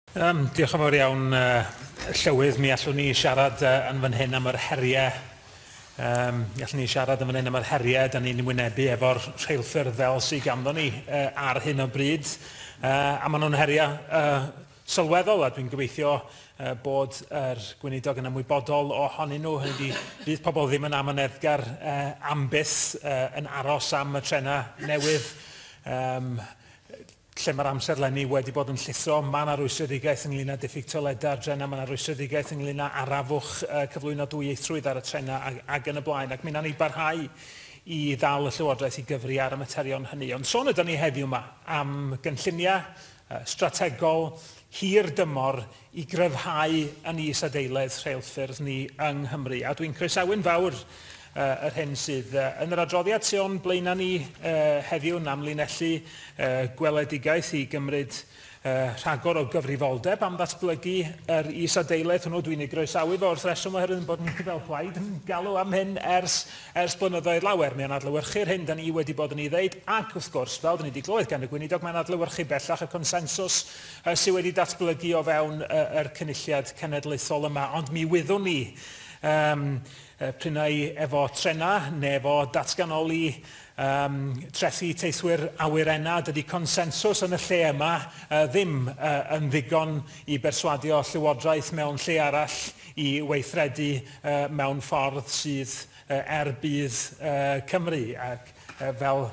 Diolch yn fawr iawn, Llywydd. Mi allwn ni siarad yn fan hyn am yr heriau. Mi allwn ni siarad yn fan hyn am yr heriau da ni'n wynebu efo'r rheilffyrdd fel sydd ganddo ni ar hyn o bryd. A maen nhw'n heriau sylweddol, a dwi'n gobeithio bod yr gweinidog yn ymwybodol ohonyn nhw. Hynny bydd pobl ddim yn amyneddgar ambyth yn aros am y trena newydd. Lle mae'r amserlenni wedi bod yn llithro, mae yna rwystredigaeth ynglyn â diffyg toiledau'r drena, mae yna rwystredigaeth ynglyn â arafwch cyflwyno dwyieithrwydd ar y trena ac yn y blaen. Ac mi wnawn ni barhau i ddal y Llywodraeth i gyfri ar y materion hynny. Ond sôn ydyn ni heddiw yma am gynlluniau strategol hir dymor i gryfhau yn is-adeiledd Rheilffyrdd ni yng Nghymru. A dwi'n croesawu'n fawr yr hyn sydd yn yr adroddiad sy'n o'n blaenau ni heddiw yn amlinellu gweledigaeth i gymryd rhagor o gyfrifoldeb am ddatblygu yr is-adeiledd hwnnw. Dwi'n ei groesawu fo wrth reswm oherwydd bod ni fel plaid yn galw am hyn ers blynyddoedd lawer. Mae'n adlewyrchu'r hyn da ni wedi bod yn ei ddeud, ac wrth gwrs, fel da ni wedi glywed gan y gweinidog, mae'n adlewyrchu bellach y consensws sydd wedi datblygu o fewn yr cynulliad cenedlaethol yma. Ond mi wyddwn ni prynau efo trena neu efo datganoli trethu teithwyr awyrena, dydy consensws yn y lle yma ddim yn ddigon i berswadio Llywodraeth mewn lle arall i weithredu mewn ffordd sydd bydd Cymru. Ac fel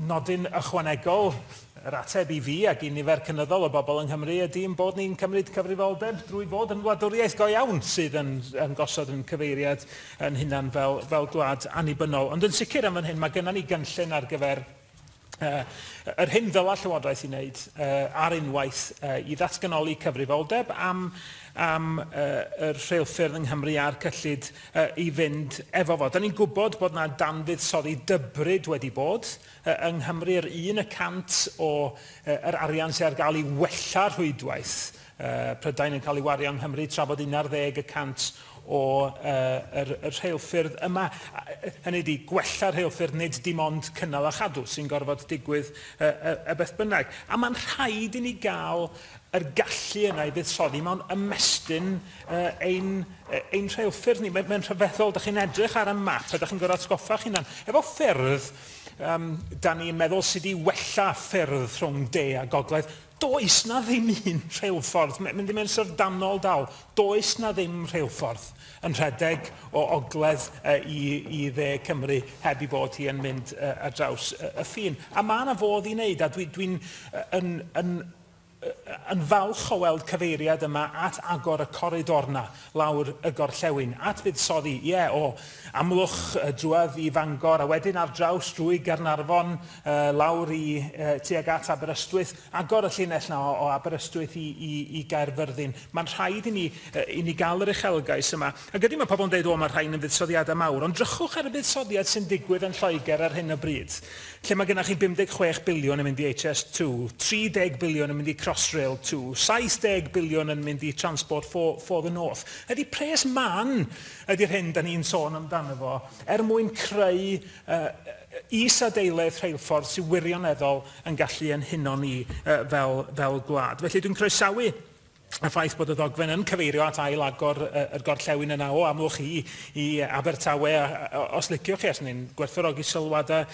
nodyn ychwanegol, yr ateb i fi ac i nifer cynyddol o bobl yng Nghymru ydy bod ni'n cymryd cyfrifoldeb drwy fod yn wladwriaeth go iawn sydd yn gosod yn cyfeiriad yn hunan fel gwlad annibynnol. Ond yn sicr am fan hyn, mae gennym ni gynllun ar gyfer yr hyn ddylai Llywodraeth i wneud ar unwaith i ddatganoli cyfrifoldeb am yr Rheilffyrdd yng Nghymru a'r cyllid i fynd efo fo. Da ni'n gwybod bod yna danfuddsoddi dybryd wedi bod yng Nghymru. Yr 1% o yr arian sydd ar gael i wella rhwydwaith Prydain yn cael ei wario yng Nghymru, tra bod 11% o yr rheilffyrdd yma. Hynny ydi, gwella'r rheilffyrdd nid dim ond cynnal a chadw sy'n gorfod digwydd y beth bynnag. A mae'n rhaid i ni gael yr gallu yna i fuddsoddi mewn ymestyn ein rheilffyrdd ni. Mae'n rhyfeddol, da chi'n edrych ar y map, a da chi'n gorfod atgoffa chi'n efo ffyrdd, da ni'n meddwl sydd wedi wella ffyrdd rhwng de a gogledd. Does na ddim un rheilffordd, mynd i mewn syrdanol dal, does na ddim rheilffordd yn rhedeg o ogledd i dde Cymru heb i bod hi yn mynd ar draws y ffin. A mae yna fodd i wneud, a dwi'n yn falch o weld cyfeiriad yma at agor y coridor na lawr y gorllewin, at fuddsoddi, o Amlwch drwedd i Fangor, a wedyn ar draws drwy Gaernarfon lawr i tuag at Aberystwyth, agor y llinell na o Aberystwyth i Gaerfyrddin. Mae'n rhaid i ni gael yr uchelgais yma. Ac ydy mae pobl yn dweud, mae rhain yn fuddsoddiadau mawr, ond drychwch ar y fuddsoddiad sy'n digwydd yn Lloegr ar hyn o bryd, lle mae gennych chi 56 biliwn yn mynd i HS2, 30 biliwn yn mynd i Crossrail 2, 70 biliwn yn mynd i Transport for the North. Ydy pres man ydy'r hyn da ni'n sôn amdano fo, mwyn creu is-adeiledd rheilffordd sy'n wirioneddol yn gallu yn huno ni fel gwlad. Felly dwi'n croesawu y ffaith bod y ddogfen yn cyfeirio at ail agor yr gorllewin yna o Amlwch i Abertawe. Os liciwch chi, os ni'n gwerthfawrogi sylwadau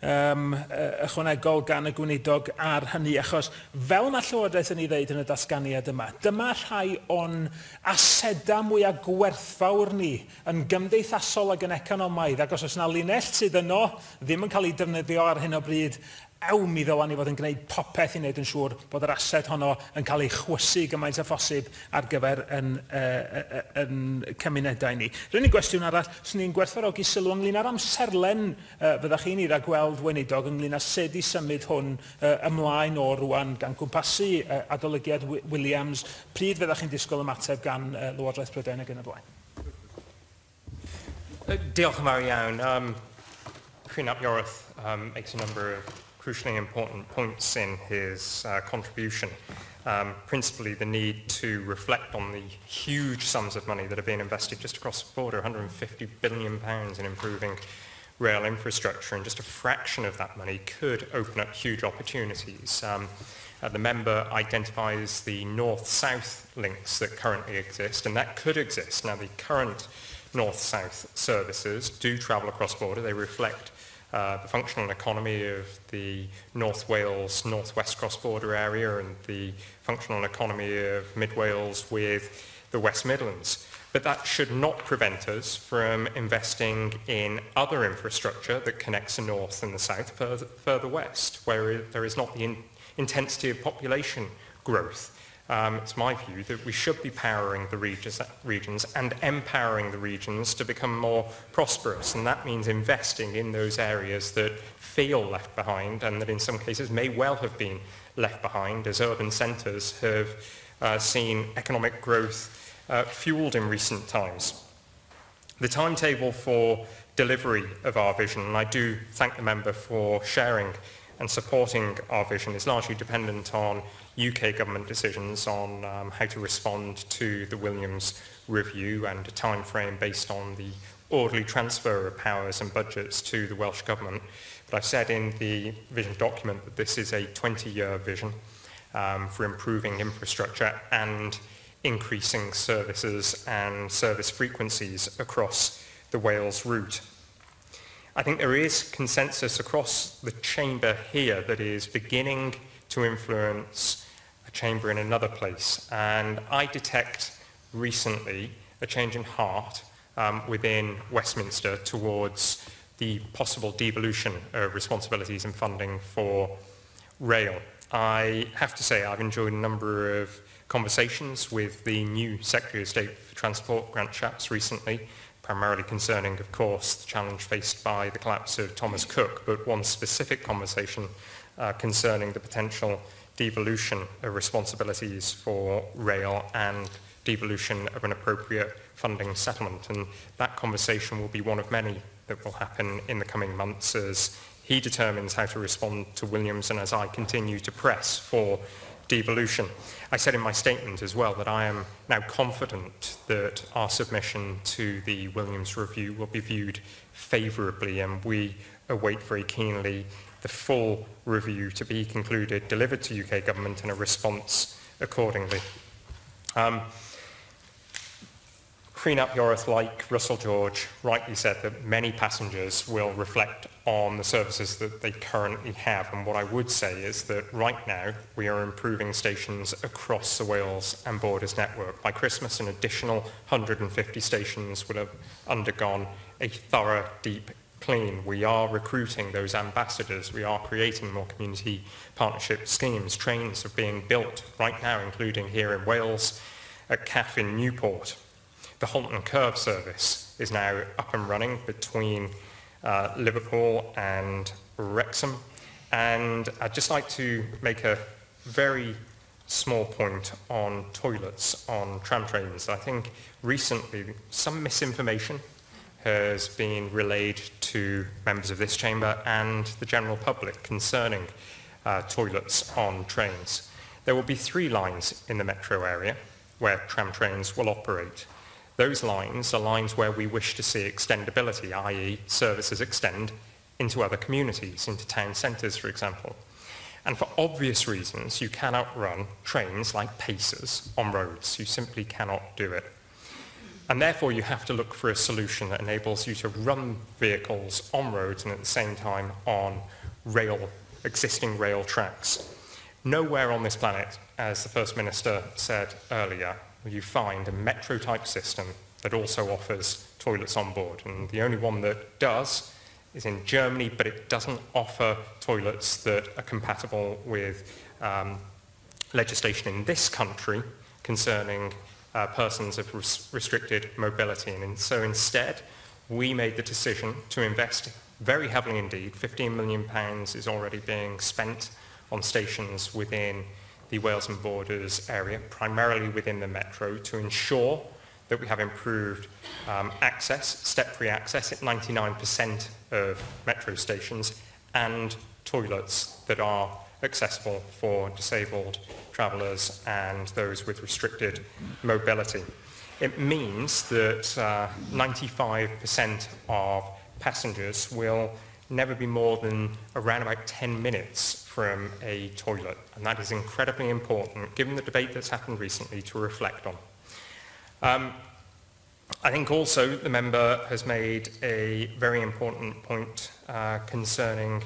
ychwanegol gan y gweinidog ar hynny, achos fel mae Llywodraeth yn ei ddeud yn y datganiad yma, dyma rhai o'n aseda mwyaf gwerthfawr ni yn gymdeithasol ac yn economaidd, ac os oes yna linell sydd yno ddim yn cael ei defnyddio ar hyn o bryd, mi ddylan ni fod yn gwneud popeth i wneud yn siŵr bod yr ased honno yn cael ei chwysu gymaint â phosib ar gyfer yn cymunedau ni. Rwy'n gwestiwn arall, swn ni'n gwerthfawrogi sylw ynglyn â'r amserlen fyddach chi'n i'r gweld weinidog ynglyn â sut i symud hwn ymlaen o rwan gan cwmpasu adolygiad Williams. Pryd fyddach chi'n disgwyl ymateb gan Llywodraeth Prydain ac yn y blaen? Diolch yn fawr iawn. Rhyn ap Iorwerth makes a number of crucially important points in his contribution. Principally the need to reflect on the huge sums of money that are being invested just across the border, £150 billion in improving rail infrastructure, and just a fraction of that money could open up huge opportunities. The member identifies the north-south links that currently exist, and that could exist. Now, the current north-south services do travel across border. They reflect the functional economy of the North Wales, North West cross-border area and the functional economy of Mid Wales with the West Midlands. But that should not prevent us from investing in other infrastructure that connects the north and the south further west, where there is not the intensity of population growth. It's my view that we should be powering the regions and empowering the regions to become more prosperous, and that means investing in those areas that feel left behind and that in some cases may well have been left behind as urban centres have seen economic growth fuelled in recent times. The timetable for delivery of our vision, and I do thank the member for sharing and supporting our vision, is largely dependent on UK government decisions on how to respond to the Williams review and a time frame based on the orderly transfer of powers and budgets to the Welsh Government. But I've said in the vision document that this is a 20-year vision for improving infrastructure and increasing services and service frequencies across the Wales route. I think there is consensus across the chamber here that is beginning to influence a chamber in another place. And I detect recently a change in heart within Westminster towards the possible devolution of responsibilities and funding for rail. I have to say I've enjoyed a number of conversations with the new Secretary of State for Transport, Grant Shapps, recently, primarily concerning, of course, the challenge faced by the collapse of Thomas Cook, but one specific conversation concerning the potential devolution of responsibilities for rail and devolution of an appropriate funding settlement. And that conversation will be one of many that will happen in the coming months as he determines how to respond to Williams and as I continue to press for devolution. I said in my statement as well that I am now confident that our submission to the Williams review will be viewed favourably, and we await very keenly the full review to be concluded, delivered to UK government, and a response accordingly. Queen ap Iorwerth, like Russell George, rightly said that many passengers will reflect on the services that they currently have. And what I would say is that right now we are improving stations across the Wales and Borders network. By Christmas, an additional 150 stations would have undergone a thorough, deep clean. We are recruiting those ambassadors. We are creating more community partnership schemes. Trains are being built right now, including here in Wales, at CAF in Newport. The Halton Curve service is now up and running between Liverpool and Wrexham. And I'd just like to make a very small point on toilets on tram trains. I think recently some misinformation has been relayed to members of this chamber and the general public concerning toilets on trains. There will be 3 lines in the metro area where tram trains will operate. Those lines are lines where we wish to see extendability, i.e. services extend into other communities, into town centres, for example. And for obvious reasons, you cannot run trains like pacers on roads. You simply cannot do it. And therefore, you have to look for a solution that enables you to run vehicles on roads and at the same time on existing rail tracks. Nowhere on this planet, as the First Minister said earlier, will you find a metro-type system that also offers toilets on board. And the only one that does is in Germany, but it doesn't offer toilets that are compatible with legislation in this country concerning persons of restricted mobility. And so instead, we made the decision to invest very heavily indeed. £15 million is already being spent on stations within the Wales and Borders area, primarily within the metro, to ensure that we have improved access, step-free access at 99% of metro stations, and toilets that are accessible for disabled travellers and those with restricted mobility. It means that 95% of passengers will never be more than around about 10 minutes from a toilet. And that is incredibly important, given the debate that's happened recently, to reflect on. I think also the member has made a very important point concerning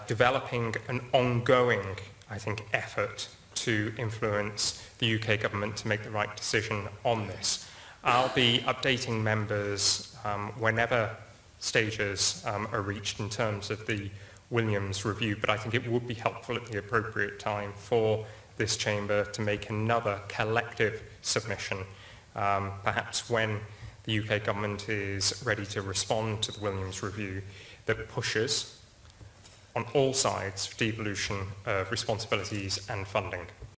developing an ongoing, I think, effort to influence the UK government to make the right decision on this. I'll be updating members whenever stages are reached in terms of the Williams review, but I think it would be helpful at the appropriate time for this chamber to make another collective submission, perhaps when the UK government is ready to respond to the Williams review, that pushes on all sides for devolution of responsibilities and funding.